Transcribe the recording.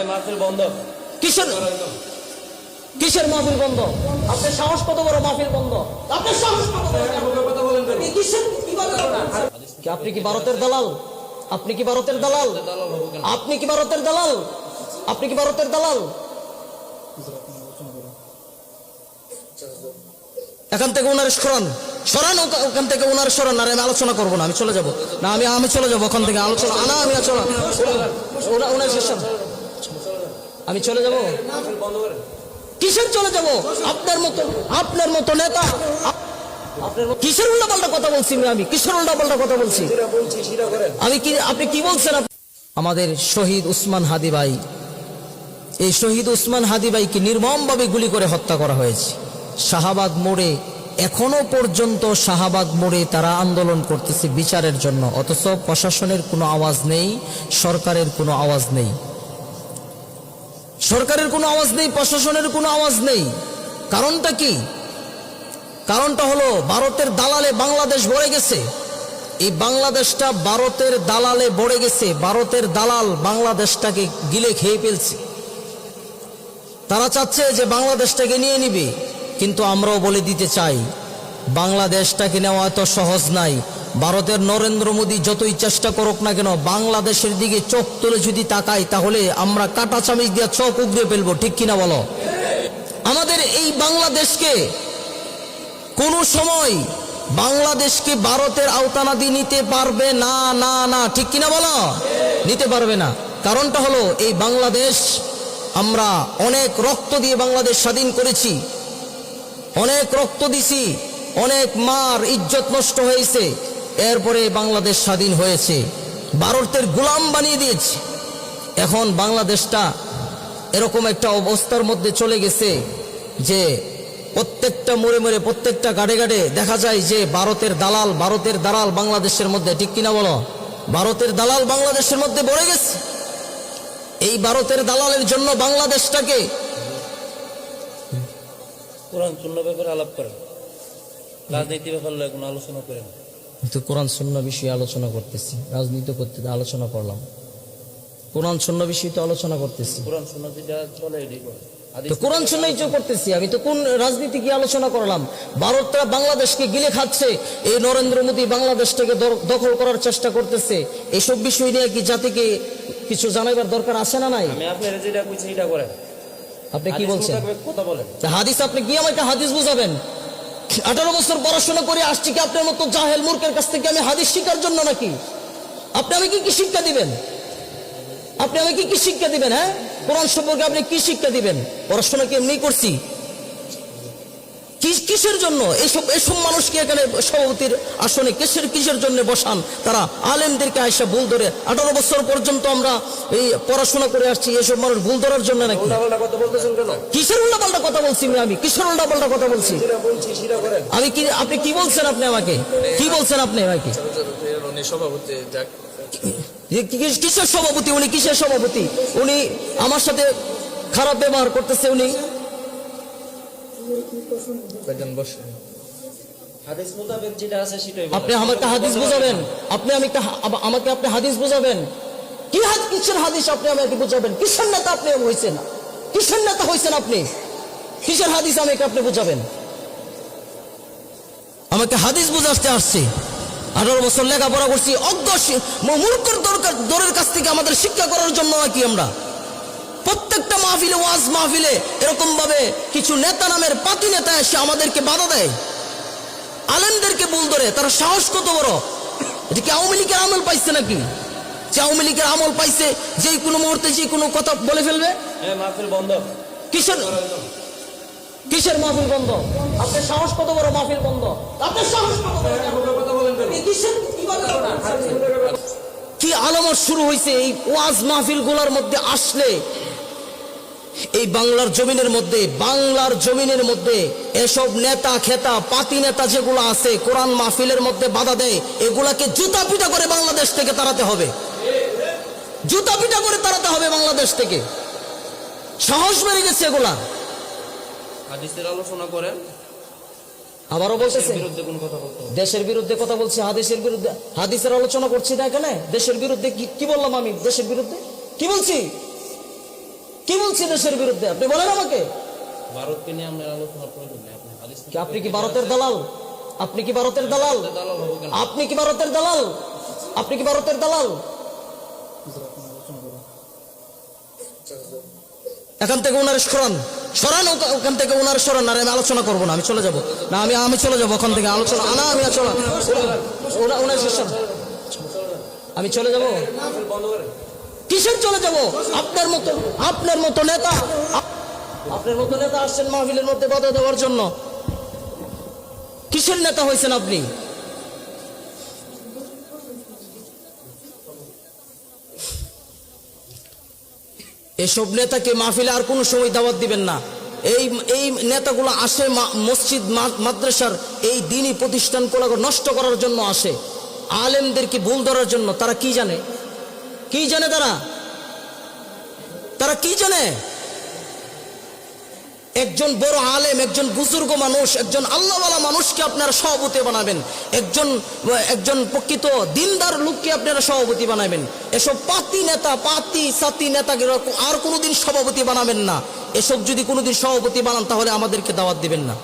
মাহফিল বন্ধ। কিসের কিসের মাহফিল বন্ধ? আপনার সাহস কত বড়? মাহফিল বন্ধ? আপনার সাহস কত বড়? আপনি কিসের কি বলেন? আপনি কি ভারতের দালাল? আপনি কি ভারতের দালাল? আপনি কি ভারতের দালাল? আপনি কি ভারতের দালাল? এখান থেকে ওনার সরান, সরান ওখান থেকে ওনার সরান। আর আমি আলোচনা করবো না, আমি চলে যাবো না, আমি চলে যাবো ওখান থেকে। আলোচনা না, আমি চলো ওনার শেষ, আমি চলে যাবো। কিসের চলে যাবো? আপনার মতো নেতা, কিসের উল্টাপাল্টা কথা বলছি? আমি কিসের উল্টাপাল্টা কথা বলছি? আমি কি, আপনি কি বলছেন? আমাদের শহীদ উসমান হাদি ভাই, এই শহীদ উসমান হাদি ভাইকে নির্মমভাবে গুলি করে হত্যা করা হয়েছে শাহবাগ মোড়ে। এখনো পর্যন্ত শাহবাগ মোড়ে তারা আন্দোলন করতেছে বিচারের জন্য, অথচ প্রশাসনের কোনো আওয়াজ নেই, সরকারের কোনো আওয়াজ নেই, সরকারের কোনো আওয়াজ নেই, প্রশাসনের কোনো আওয়াজ নেই। কারণটা কি? কারণটা হলো ভারতের দালালে বাংলাদেশ ভরে গেছে। এই বাংলাদেশটা ভারতের দালালে ভরে গেছে। ভারতের দালাল বাংলাদেশটাকে গিলে খেয়ে ফেলছে। তারা চাচ্ছে যে বাংলাদেশটাকে নিয়ে নিবে, কিন্তু আমরাও বলে দিতে চাই বাংলাদেশটাকে নেওয়া এত সহজ নাই। ভারতের নরেন্দ্র মোদী যতই চেষ্টা করুক না কেন, বাংলাদেশের দিকে চোখ তুলে যদি তাকাই তাহলে আমরা কাটা চামিচ দিয়ে চোখ উগড়ে ফেলবো, ঠিক কিনা বলো? আমাদের এই বাংলাদেশকে কোনো সময় বাংলাদেশকে ভারতের আওতানাদি নিতে পারবে না, না না, ঠিক কিনা বলো? নিতে পারবে না। কারণটা হলো এই বাংলাদেশ, আমরা অনেক রক্ত দিয়ে বাংলাদেশ স্বাধীন করেছি, অনেক রক্ত দিছি, অনেক মার ইজ্জত নষ্ট হয়েছে, এরপরে বাংলাদেশ স্বাধীন হয়েছে। ভারতের গোলাম বানিয়ে দিয়েছে। এখন বাংলাদেশটা এরকম একটা অবস্থার মধ্যে চলে গেছে যে প্রত্যেকটা মোড়ে মোড়ে, প্রত্যেকটা গাড়ে গাড়ে দেখা যায় যে ভারতের দালাল বাংলাদেশের মধ্যে, ঠিক কিনা বলো? ভারতের দালাল বাংলাদেশের মধ্যে ভরে গেছে। এই ভারতের দালালের জন্য বাংলাদেশটাকে কোরআন সুন্নাহ ব্যাপারে আলাপ করেন, রাজনীতি ব্যাপারে কোনো আলোচনা করেন। তো কোরআন সুন্নাহ বিষয়ে আলোচনা করতেছি, রাজনীতি করতে আলোচনা করলাম, কোরআন সুন্নাহ বিষয়ে তো আলোচনা করতেছি। কোরআন সুন্নাহ যেটা চলে এটাই করে, তো কোরআন সুন্নাহই তো করতেছি। আমি তো কোন রাজনীতি কি আলোচনা করলাম? ভারতরা বাংলাদেশকে গিলে খাচ্ছে, এই নরেন্দ্র মোদী বাংলাদেশটাকে দখল করার চেষ্টা করতেছে। এইসব বিষয় নিয়ে কি জাতিকে কিছু জানাবার দরকার আছে না নাই? আমি আপনার যেটা কইছি এটা করেন। আপনি কি বলছেন? কথা বলেন। হাদিস, আপনি কি আমাকে হাদিস বুঝাবেন? 18 বছর পড়াশোনা করে আসছি কি আপনার মতো জাহেল মূর্খের কাছ থেকে আমি হাদিস শিখার জন্য নাকি? আপনি আমাকে কি শিক্ষা দিবেন? আপনি আমাকে কি শিক্ষা দিবেন? হ্যাঁ, কোরআন সম্পর্কে আপনি কি শিক্ষা দিবেন? পড়াশোনা কি এমনি করছি? কিসের জন্য এসব মানুষকে এখানে সভাপতির আসনে কিসের জন্য বসান? তারা আলেমদেরকে আয়সা ভুল ধরে 18 বছর পর্যন্ত আমরা এই পড়াশোনা করে আসছি, এসব মানুষ ভুল ধরার জন্য নাকি? কিসের উল্টাপাল্টা কথা বলছি? আমি কিসের উল্টাপাল্টা কথা বলছি? আমি কি, আপনি কি বলছেন? আপনি আমাকে কি বলছেন? আপনি আমাকে কিসের সভাপতি? উনি কিসের সভাপতি? উনি আমার সাথে খারাপ ব্যবহার করতেছে। উনি আপনি আমাকে হাদিস বুঝাবেন? আমাকে আপনি হাদিস বুঝাবেন? কিসের হাদিস আপনি আমাকে বুঝাবেন? কিসের নেতা আপনি হয়েছেন? কিসের নেতা হয়েছেন আপনি? কিসের হাদিস আমাকে আপনি বুঝাবেন? আমাকে হাদিস বুঝাতে আসছে। 18 বছর লেখাপড়া করছি, অজ্ঞ মূর্খর দরের কাছ থেকে আমাদের শিক্ষা করার জন্য নাকি আমরা প্রত্যেকটা মাহফিলে, ওয়াজ মাহফিলে এরকম ভাবে কিছু নেতা নামের পাতি নেতা এসে আমাদেরকে বাধা দেয়, আলেমদেরকে ভুল ধরে। তারা সাহস কত বড়! এটা কি আওয়ামী লীগের আমল পাইছে নাকি? যে আওয়ামী লীগের আমল পাইছে, যে কোনো মুহূর্তে যে কোনো কথা বলে ফেলবে। মাহফিল বন্ধ। কিসের মাহফিল বন্ধ? আপনার সাহস কত বড়? মাহফিল বন্ধ? আপনার সাহস কত বড়? কি আলামত শুরু হয়েছে এই ওয়াজ মাহফিল গুলার মধ্যে আসলে? এই বাংলার জমিনের মধ্যে এসব নেতা খেতা পাতি নেতা যেগুলো আছে, কোরআন মাহফিলের মধ্যে বাধা দেয়, এগুলাকে জুতা পিটা করে বাংলাদেশ থেকে তাড়াতে হবে। জুতা পিটা করে তাড়াতে হবে বাংলাদেশ থেকে। সাহস বেড়ে গেছে এগুলা। হাদিসের আলোচনা করেন। আবারও বলতেছে দেশের বিরুদ্ধে কথা বলছি, হাদিসের বিরুদ্ধে। হাদিসের আলোচনা করছি না এখানে। দেশের বিরুদ্ধে কি বললাম? আমি দেশের বিরুদ্ধে কি বলছি? কি বলছি দেশের বিরুদ্ধে? আপনি বলেন আমাকে। ভারতকে নিয়ে আমরা আলোচনা প্রয়োজন নেই। আপনি হাদিস কি আপনি কি ভারতের দালাল? আপনি কি ভারতের দালাল? দালাল হবো কেন? আপনি কি ভারতের দালাল? আপনি কি ভারতের দালাল? এখান থেকে ওনার সরান, সরান ওখান থেকে ওনার সরান। আর আমি আলোচনা করবো না, আমি চলে যাব না, আমি চলে যাবো ওখান থেকে। আলোচনা না, আমি চলে ওনার সরান, আমি চলে যাব। কিসের চলে যাব? আপনার মতো নেতা, আপনার মতো নেতা আসছেন মাহফিলের মধ্যে বাধা দেওয়ার জন্য। কিসের নেতা হয়েছেন আপনি? এসব নেতাকে মাহফিলে আর কোনো সময় দাওয়াত দিবেন না। এই নেতাগুলো আসে মসজিদ মাদ্রাসার এই দ্বীনি প্রতিষ্ঠানগুলো নষ্ট করার জন্য আসে, আলেমদেরকে ভুল ধরার জন্য। তারা কি জানে? কি জানে তারা কি জানে? একজন বড় আলেম, একজন বুজুর্গ মানুষ, একজন আল্লাহওয়ালা মানুষকে আপনারা সভাপতি বানাবেন, একজন প্রকৃত দিনদার লোককে আপনারা সভাপতি বানাবেন। এসব পাতি সাতি নেতাকে আর কোনোদিন সভাপতি বানাবেন না। এসব যদি কোনোদিন সভাপতি বানান তাহলে আমাদেরকে দাওয়াত দিবেন না।